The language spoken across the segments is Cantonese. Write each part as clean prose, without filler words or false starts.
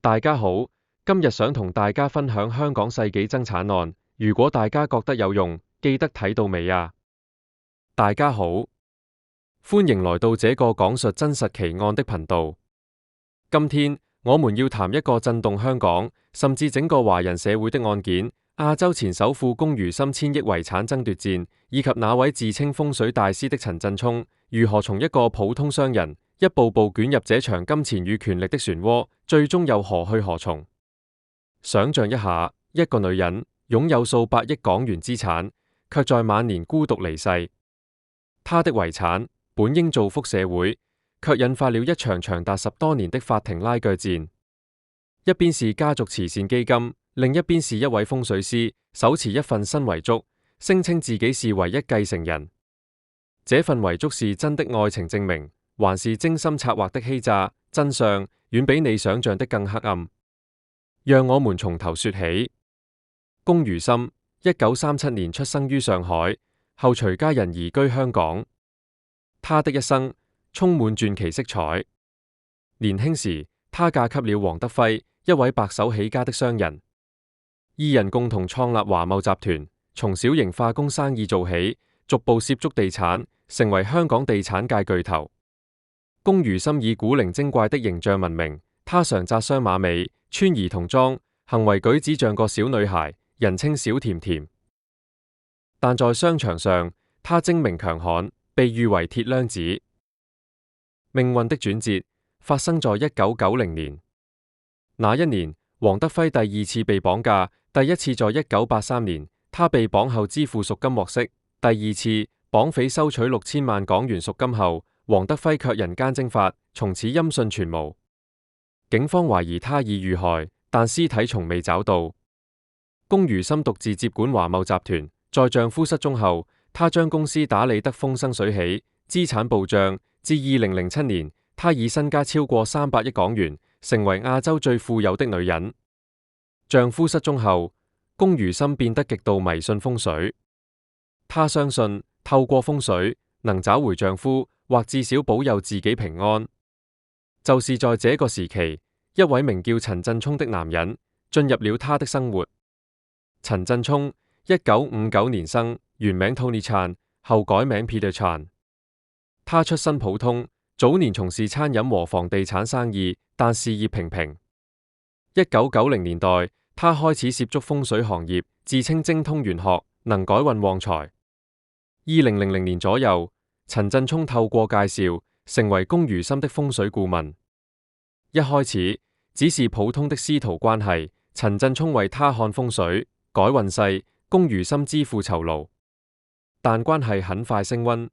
大家好，今日想同大家分享香港世紀爭產案，如果大家覺得有用，記得睇到尾啊！大家好，歡迎來到這個講述真實奇案的頻道。今天我們要談一個震動香港，甚至整個華人社會的案件——亞洲前首富龔如心千億遺產爭奪戰，以及那位自稱風水大師的陳振聰，如何從一個普通商人一步步捲入這場金錢與權力的漩渦，最終又何去何從？想象一下，一個女人擁有數百億港元資產，卻在晚年孤獨離世。她的遺產本應造福社會，卻引發了一場長達10多年的法庭拉鋸戰。一邊是家族慈善基金，另一邊是一位風水師，手持一份新遺囑，聲稱自己是唯一繼承人。這份遺囑是真的愛情證明，還是精心策劃的欺詐？真相遠比你想象的更黑暗。讓我們從頭說起。龔如心1937年出生於上海，後隨家人移居香港。他的一生充滿傳奇色彩。年輕時，他嫁給了黃德輝，一位白手起家的商人。二人共同創立華懋集團，從小型化工生意做起，逐步涉足地產，成為香港地產界巨頭。龔如心以古靈精怪的形象聞名，他常紮雙馬尾，穿兒童裝，行為舉止像個小女孩，人稱小甜甜。但在商場上，他精明強悍，被譽為鐵娘子。命運的轉折發生在1990年。那一年，黃德輝第二次被綁架，第一次在1983年，他被綁後支付贖金獲釋。第二次，綁匪收取6000萬港元贖金後，黃德輝卻人間蒸發，從此音訊全無。警方懷疑他已遇害，但屍體從未找到。龔如心獨自接管華懋集團，在丈夫失蹤後，她將公司打理得風生水起，資產暴漲。至2007年，她以身家超過300億港元，成為亞洲最富有的女人。丈夫失蹤後，龔如心變得極度迷信風水。她相信透過風水能找回丈夫，或至少保佑自己平安。就是在這個時期，一位名叫陳振聰的男人進入了她的生活。陳振聰1959年生，原名 Tony Chan， 後改名 Peter Chan。他出身普通，早年從事餐飲和房地產生意，但事業平平。1990年代，他開始涉足風水行業，自稱精通玄學，能改運旺財。2000年左右，陳振聰透過介紹，成為龔如心的風水顧問。一開始只是普通的師徒關係，陳振聰為他看風水、改運勢，龔如心支付酬勞。但關係很快升溫。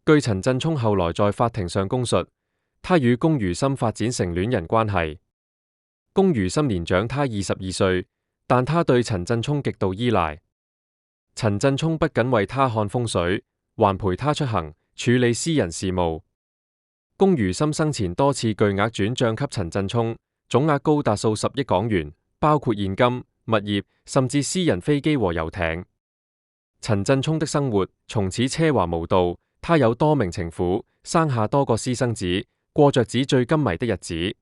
據陳振聰後來在法庭上供述，他與龔如心發展成戀人關係。龔如心年長他22歲，但他對陳振聰極度依賴。陳振聰不僅為他看風水，還陪他出行，處理私人事務。龔如心生前多次巨額轉賬給陳振聰，總額高達數十億港元，包括現金、物業，甚至私人飛機和遊艇。陳振聰的生活從此奢華無度，他有多名情婦，生下多個私生子，過着紙醉金迷的日子。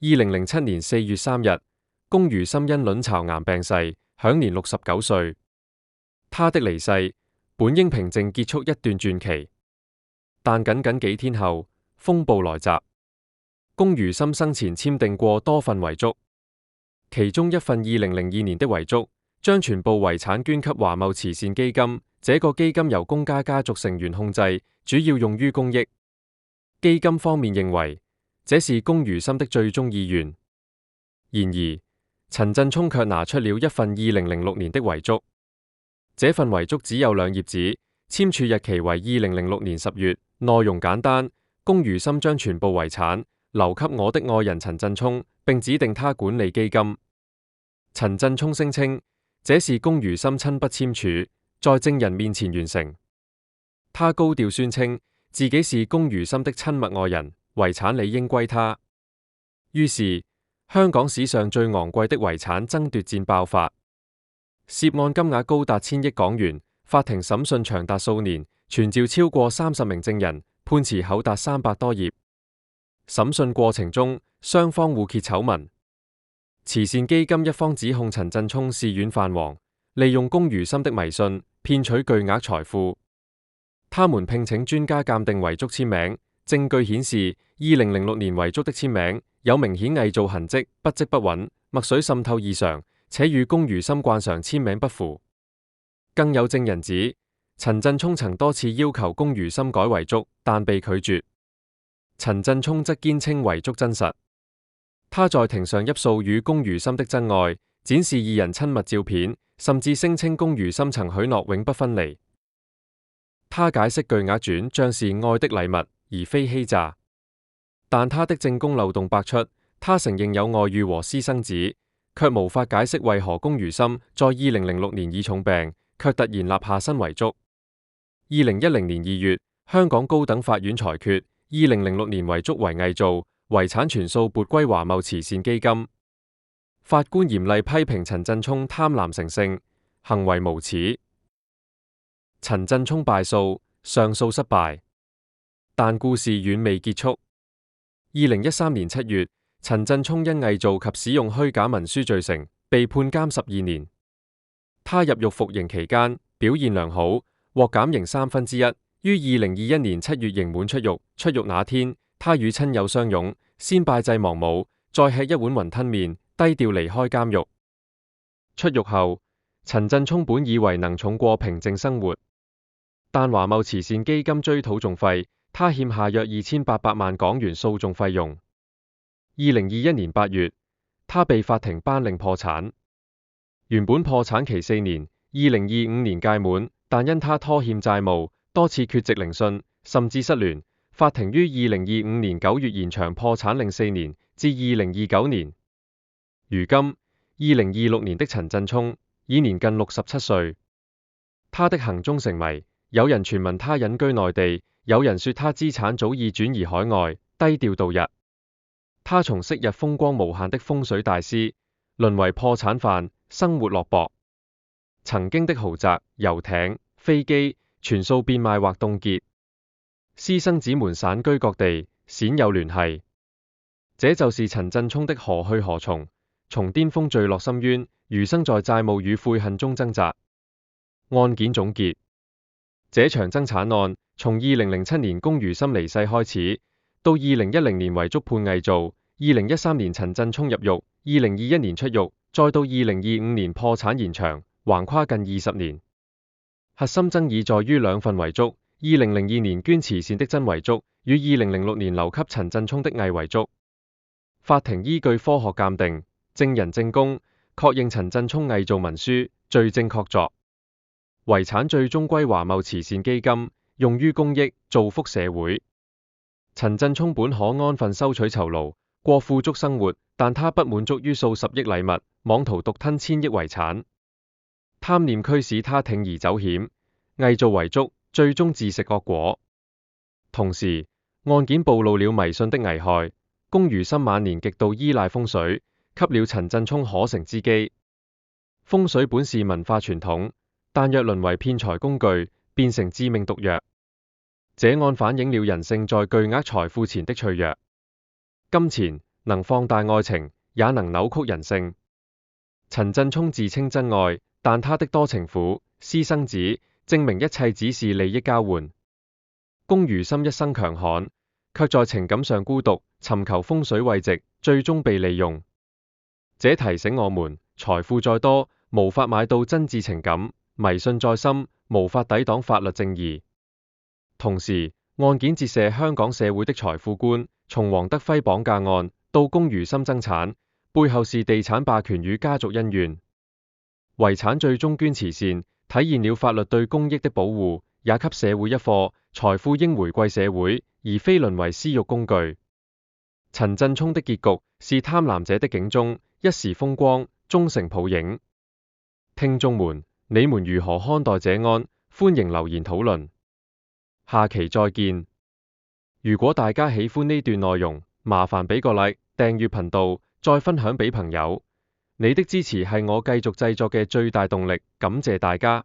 2007年4月3日，龔如心因卵巢癌病逝，享年69歲。他的離世本應平靜結束一段傳奇，但僅幾天後，風暴來襲。龔如心生前簽訂過多份遺囑，其中一份2002年的遺囑將全部遺產捐給華懋慈善基金，這個基金由龔家家族成員控制，主要用於公益。基金方面認為這是龔如心的最終意願。然而，陳振聰卻拿出了一份2006年的遺囑，這份遺囑只有2頁紙，簽署日期為2006年10月，內容簡單：龔如心將全部遺產留給我的愛人陳振聰，並指定他管理基金。陳振聰聲稱這是龔如心親筆簽署，在證人面前完成。他高調宣稱自己是龔如心的親密愛人，遺產理應歸他。於是，香港史上最昂貴的遺產爭奪戰爆發，涉案金額高達1000億港元，法庭審訊長達數年，傳召超過30名證人，判詞厚達300多頁。審訊過程中，雙方互揭醜聞。慈善基金一方指控陳振聰是軟飯王，利用龔如心的迷信騙取巨額財富。他們聘請專家鑑定遺囑簽名，證據顯示2006年遺囑的簽名有明顯偽造痕跡，筆跡不穩，墨水滲透異常，且與龔如心慣常簽名不符。更有證人指，陳振聰曾多次要求龔如心改遺囑，但被拒絕。陳振聰則堅稱遺囑真實。他在庭上憶述與龔如心的真愛，展示二人親密照片，甚至聲稱龔如心曾許諾永不分離。他解釋巨額轉賬是愛的禮物，而非欺詐。但他的證供漏洞百出，他承認有外遇和私生子，卻無法解釋為何龔如心在2006年已重病，卻突然立下新遺囑。2010年2月，香港高等法院裁決2006年遺囑為偽造，遺產全數撥歸華懋慈善基金。法官嚴厲批評陳振聰貪婪成性，行為無恥。陳振聰敗訴，上訴失敗，但故事遠未結束。2013年7月，陳振聰因偽造及使用虛假文書罪成，被判監12年。他入獄服刑期間表現良好，獲減刑1/3，於2021年7月刑滿出獄。出獄那天，他與親友相擁，先拜祭亡母，再吃一碗雲吞麵，低調離開監獄。出獄後，陳振聰本以為能重過平靜生活，但華懋慈善基金追討訟費，他欠下約2800萬港元訴訟費用。2021年8月，他被法庭頒令破產。原本破產期4年，2025年屆滿，但因他拖欠債務，多次缺席聆訊，甚至失聯，法庭於2025年9月延長破產令4年，至2029年。如今，2026年的陳振聰已年近67歲，他的行蹤成謎，有人傳聞他隱居內地，有人說他資產早已轉移海外，低調度日。他從昔日風光無限的風水大師，淪為破產犯，生活落魄。曾經的豪宅、遊艇、飛機，全數變賣或凍結。私生子們散居各地，鮮有聯繫。這就是陳振聰的何去何從，從巔峰墜落深淵，餘生在債務與悔恨中掙扎。案件總結：這場爭產案從2007年龔如心離世開始，到2010年遺囑判偽造，2013年陳振聰入獄，2021年出獄，再到2025年破產延長，橫跨近20年。核心爭議在於兩份遺囑：2002年捐慈善的真遺囑與2006年留給陳振聰的偽遺囑。法庭依據科學鑑定、證人證供，確認陳振聰偽造文書，罪證確鑿。遺產最終歸華懋慈善基金，用於公益，造福社會。陳振聰本可安分收取酬勞，過富足生活，但他不滿足於數十億禮物，妄圖獨吞千億遺產。貪念驅使他鋌而走險，偽造遺囑，最終自食惡果。同時，案件暴露了迷信的危害。龔如心晚年極度依賴風水，給了陳振聰可乘之機。風水本是文化傳統，但若淪為騙財工具，變成致命毒藥。這案反映了人性在巨額財富前的脆弱。金錢能放大愛情，也能扭曲人性。陳振聰自稱真愛，但他的多情婦、私生子，證明一切只是利益交換。龔如心一生強悍，卻在情感上孤獨，尋求風水慰藉，最終被利用。這提醒我們，財富再多，無法買到真摯情感；迷信再深，無法抵擋法律正義。同時，案件折射香港社會的財富觀，從黃德輝綁架案到龔如心爭產，背後是地產霸權與家族恩怨。遺產最終捐慈善，體現了法律對公益的保護，也給社會一課：財富應回歸社會，而非淪為私欲工具。陳振聰的結局是貪婪者的警鐘，一時風光，終成泡影。聽眾們，你們如何看待這案？歡迎留言討論。下期再見。如果大家喜歡呢段內容，麻煩俾個 like，訂閱頻道，再分享俾朋友。你的支持係我繼續製作嘅最大動力，感謝大家。